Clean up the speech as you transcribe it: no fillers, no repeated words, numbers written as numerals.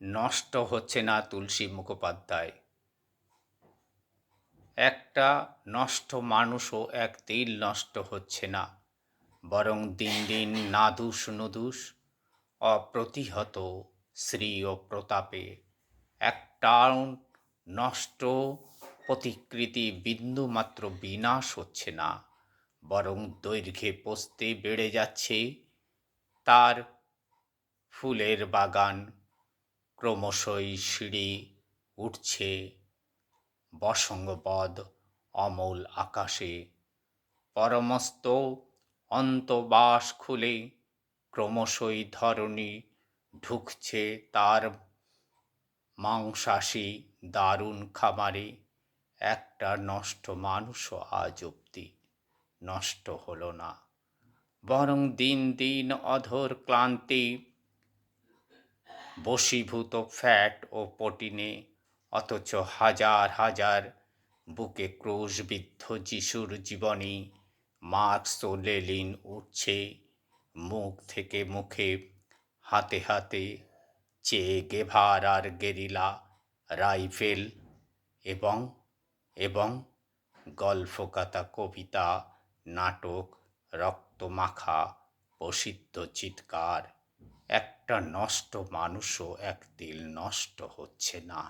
নষ্ট হচ্ছে না তুলসী মুখোপাধ্যায়। একটা নষ্ট মানুষও একদিন নষ্ট হচ্ছে না, বরং দিন দিন নাদুস নুদুস অপ্রতিহত শ্রী ও প্রতাপে একটাও নষ্ট প্রতিকৃতি বিন্দুমাত্র বিনাশ হচ্ছে না, বরং দৈর্ঘ্যে পোস্তে বেড়ে যাচ্ছে তার ফুলের বাগান। ক্রমশই সিঁড়ি উঠছে বসঙ্গবদ অমল আকাশে। পরমস্ত অন্তবাস খুলে ক্রমশই ধরণী ঢুকছে তার মাংসাশী দারুণ খামারে। একটা নষ্ট মানুষও আজ অব্দি নষ্ট হলো না, বরং দিন দিন অধর ক্লান্তি বশীভূত ফ্যাট ও প্রোটিনে। অথচ হাজার হাজার বুকে ক্রুশবিদ্ধ যিশুর জীবনী মার্কস ও লেনিন উঠছে মুখ থেকে মুখে, হাতে হাতে চে গেভারার গেরিলা রাইফেল এবং এবং গল্পকাতা কবিতা, নাটক, রক্তমাখা প্রসিদ্ধ চিৎকার। একটা নষ্ট মানুষও একদিন নষ্ট হচ্ছে না।